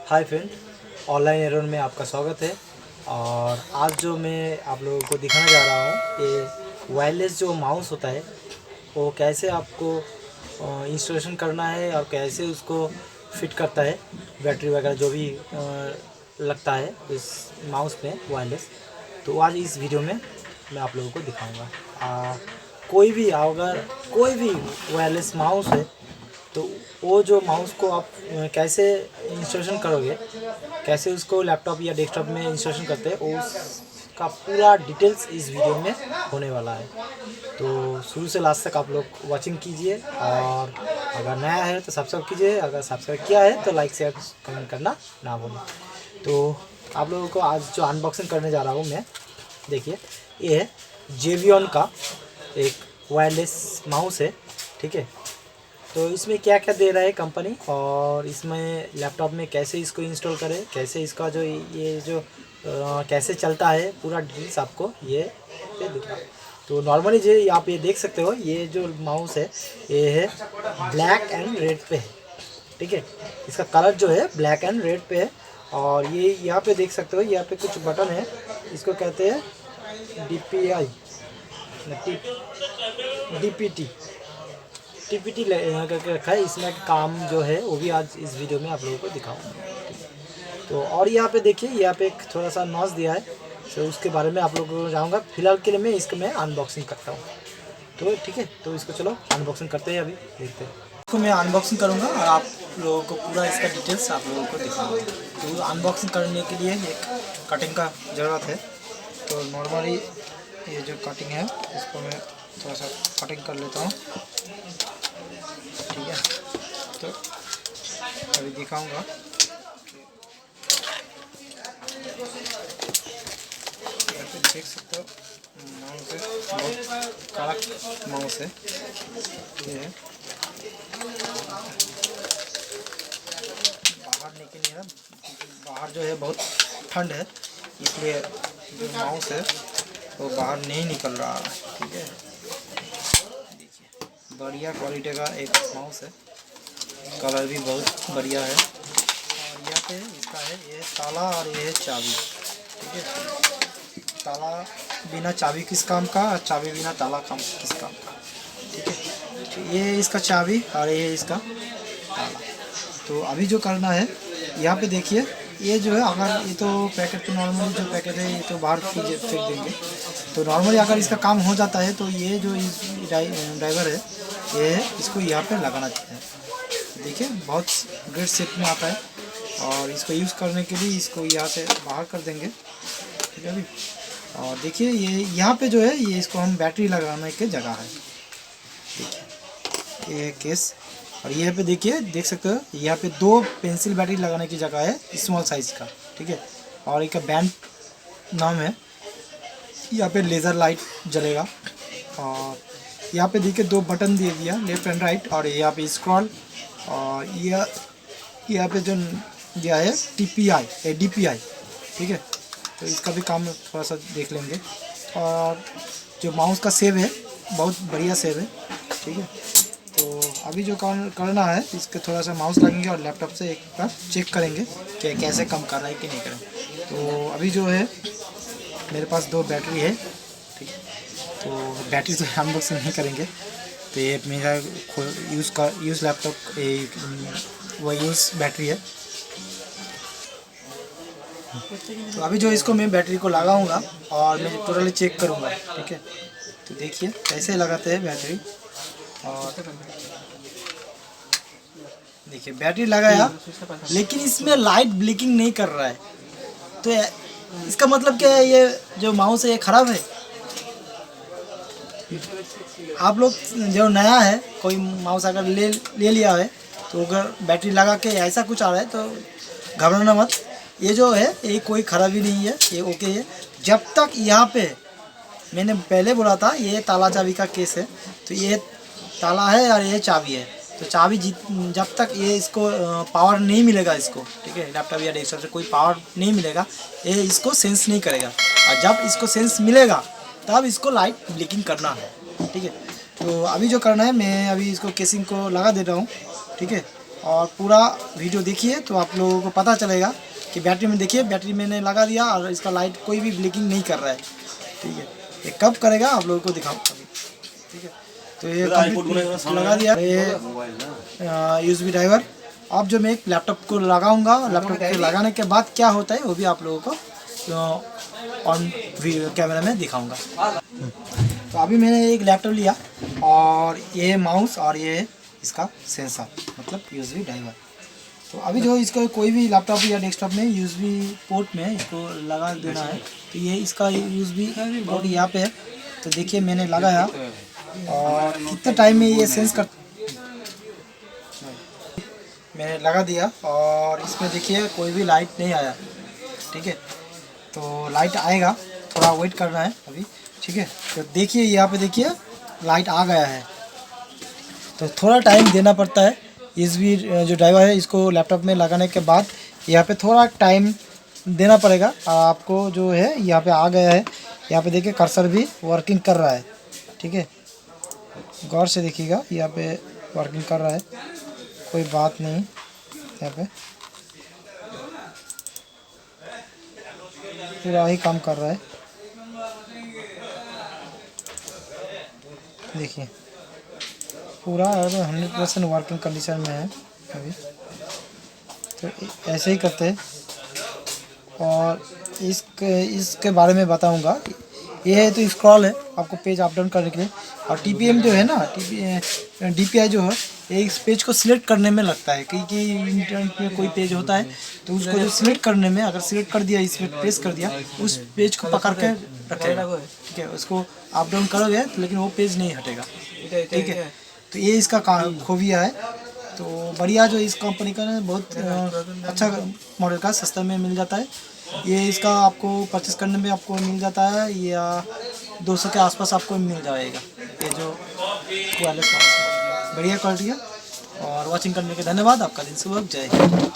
Hi friend, online error में आपका स्वागत है। और आज जो मैं आप लोगों को दिखाने जा रहा हूँ, ये वायरलेस जो माउस होता है वो कैसे आपको इंस्टॉलेशन करना है और कैसे उसको फिट करता है, बैटरी वगैरह जो भी लगता है इस माउस में वायरलेस। तो आज इस वीडियो में मैं आप लोगों को दिखाऊंगा। कोई भी अगर कोई भी वायरलेस माउस है तो वो जो माउस को आप कैसे इंस्टॉलेशन करोगे, कैसे उसको लैपटॉप या डेस्कटॉप में इंस्टॉलेशन करते हैं, उसका पूरा डिटेल्स इस वीडियो में होने वाला है। तो शुरू से लास्ट तक आप लोग वाचिंग कीजिए, और अगर नया है तो सब्सक्राइब कीजिए, अगर सब्सक्राइब किया है तो लाइक शेयर कमेंट करना ना भूलें। तो आप लोगों को आज जो अनबॉक्सिंग करने जा रहा हूँ मैं, देखिए ये है जेवियन का एक वायरलेस माउस है, ठीक है। तो इसमें क्या क्या दे रहा है कंपनी, और इसमें लैपटॉप में कैसे इसको इंस्टॉल करें, कैसे इसका जो ये जो कैसे चलता है, पूरा डिटेल्स आपको ये पे दिख रहा है। तो नॉर्मली जो आप ये देख सकते हो, ये जो माउस है ये है ब्लैक एंड रेड पे है, ठीक है। इसका कलर जो है ब्लैक एंड रेड पे है। और ये यहाँ पे देख सकते हो, यहाँ पे कुछ बटन है, इसको कहते हैं DPI DPT टीपीटी करके रखा है। इसमें काम जो है वो भी आज इस वीडियो में आप लोगों को दिखाऊंगा। तो और यहाँ पे देखिए, यहाँ पे एक थोड़ा सा नॉच दिया है, तो उसके बारे में आप लोगों को जाऊँगा। फिलहाल के लिए मैं इसको अनबॉक्सिंग करता हूँ। तो ठीक है, तो इसको चलो अनबॉक्सिंग करते हैं, अभी देखते हैं। इसको मैं अनबॉक्सिंग करूँगा और आप लोगों को पूरा इसका डिटेल्स आप लोगों को दिखाऊँगा। तो अनबॉक्सिंग करने के लिए एक कटिंग का ज़रूरत है। तो नॉर्मली ये जो कटिंग है इसको मैं थोड़ा सा कटिंग कर लेता हूँ, ठीक है। तो अभी दिखाऊंगा। यहाँ पे देख सकते हो माउस है, बहुत कड़क माउस है ये है। बाहर निकल नहीं रहा, बाहर जो है बहुत ठंड है, इसलिए जो माउस है वो बाहर नहीं निकल रहा है, ठीक है। बढ़िया क्वालिटी का एक माउस है, कलर भी बहुत बढ़िया है। और यहाँ पे इसका है ये ताला और ये है चाबी, ठीक है। ताला बिना चाबी किस काम का, चाबी बिना ताला काम किस काम का, ठीक है। ये इसका चाबी और ये इसका ताला। तो अभी जो करना है, यहाँ पे देखिए, ये जो है, अगर ये तो पैकेट तो नॉर्मली जो पैकेट है ये तो बाहर फेंक देंगे। तो नॉर्मली अगर इसका काम हो जाता है तो ये जो ड्राइवर है ये इसको यहाँ पे लगाना चाहिए। देखिए बहुत ग्रेट शेप में आता है, और इसको यूज़ करने के लिए इसको यहाँ से बाहर कर देंगे, ठीक है अभी। और देखिए ये यहाँ पे जो है ये इसको हम बैटरी लगाने की जगह है, देखिए ये केस। और यहाँ पे देखिए, देख सकते हो यहाँ पे 2 पेंसिल बैटरी लगाने की जगह है, स्मॉल साइज़ का, ठीक है। और एक बैंड नाम है, यहाँ पे लेज़र लाइट जलेगा। और यहाँ पे देखिए 2 बटन दे दिया, लेफ्ट एंड राइट। और यहाँ पे स्क्रॉल, और यहाँ पे जो दिया है DPI, ठीक है। तो इसका भी काम थोड़ा सा देख लेंगे। और जो माउस का सेव है बहुत बढ़िया सेव है, ठीक है। तो अभी जो काम करना है, इसके थोड़ा सा माउस लगेंगे और लैपटॉप से एक बार चेक करेंगे कि कैसे काम कर रहा है कि नहीं कर रहा है। तो अभी जो है मेरे पास 2 बैटरी है, ठीक है। तो बैटरी तो अनबॉक्सिंग नहीं करेंगे। तो ये मेरा यूज़ लैपटॉप वो यूज़ बैटरी है। तो अभी जो इसको मैं बैटरी को लगाऊंगा और मैं टोटली चेक करूंगा, ठीक है। तो देखिए कैसे लगाते हैं बैटरी। और देखिए बैटरी लगाया, लेकिन इसमें लाइट ब्लिंकिंग नहीं कर रहा है। तो इसका मतलब क्या है, ये जो माउस है ये ख़राब है। आप लोग जो नया है, कोई माउस अगर ले लिया है, तो अगर बैटरी लगा के ऐसा कुछ आ रहा है तो घबराना मत। ये जो है ये कोई ख़राबी नहीं है, ये ओके है। जब तक यहाँ पे मैंने पहले बोला था ये ताला चाबी का केस है, तो ये ताला है और ये चाबी है। तो चाबी जब तक ये इसको पावर नहीं मिलेगा इसको, ठीक है, लैपटॉप या डेस्कटॉप से कोई पावर नहीं मिलेगा, ये इसको सेंस नहीं करेगा। और जब इसको सेंस मिलेगा तब इसको लाइट ब्लिंकिंग करना है, ठीक है। तो अभी जो करना है, मैं अभी इसको केसिंग को लगा दे रहा हूँ, ठीक है। और पूरा वीडियो देखिए तो आप लोगों को पता चलेगा कि बैटरी में देखिए, बैटरी मैंने लगा दिया और इसका लाइट कोई भी ब्लिंकिंग नहीं कर रहा है। ठीक है, ये कब करेगा आप लोगों को दिखाऊँ अभी। ठीक है, तो ये लगा दिया। ये USB ड्राइवर अब जो मैं एक लैपटॉप को लगाऊंगा, लैपटॉप के लगाने के बाद क्या होता है वो भी आप लोगों को ऑन कैमरा में दिखाऊंगा। तो अभी मैंने एक लैपटॉप लिया और ये माउस और ये इसका सेंसर मतलब USB ड्राइवर। तो अभी जो इसको कोई भी लैपटॉप या डेस्कटॉप में USB पोर्ट में इसको लगा देना है। तो ये इसका USB पोर्ट यहाँ पे है। तो देखिए मैंने लगाया और कितने टाइम में ये सेंस कर, मैंने लगा दिया और इसमें देखिए कोई भी लाइट नहीं आया। ठीक है, तो लाइट आएगा, थोड़ा वेट करना है अभी। ठीक है, तो देखिए यहाँ पे देखिए लाइट आ गया है। तो थोड़ा टाइम देना पड़ता है। USB जो ड्राइवर है इसको लैपटॉप में लगाने के बाद यहाँ पे थोड़ा टाइम देना पड़ेगा आपको। जो है यहाँ पे आ गया है, यहाँ पे देखिए कर्सर भी वर्किंग कर रहा है। ठीक है, गौर से देखिएगा, यहाँ पे वर्किंग कर रहा है, कोई बात नहीं। यहाँ पे पूरा ही काम कर रहा है, देखिए पूरा 100% वर्किंग कंडीशन में है अभी। तो ऐसे ही करते हैं और इसके बारे में बताऊंगा। ये है तो स्क्रॉल है आपको पेज अप डाउन करने के लिए, और TPM जो है ना, DPI जो है ये इस पेज को सिलेक्ट करने में लगता है। क्योंकि इंटरनेट में कोई पेज होता है तो उसको जो सिलेक्ट करने में, अगर सिलेक्ट कर दिया, इसमें प्रेस कर दिया, उस पेज को पकड़ के रखेगा। ठीक है, उसको अप डाउन करोगे तो लेकिन वो पेज नहीं हटेगा। ठीक है, तो ये इसका खूबिया है। तो बढ़िया जो इस कंपनी का है, बहुत अच्छा मॉडल का सस्ता में मिल जाता है। ये इसका आपको परचेस करने में आपको मिल जाता है या 200 के आसपास आपको मिल जाएगा। ये जो वायरलेस माउस है बढ़िया क्वालिटी है। और वॉचिंग करने के धन्यवाद। आपका दिन शुभ हो, जय हिंद।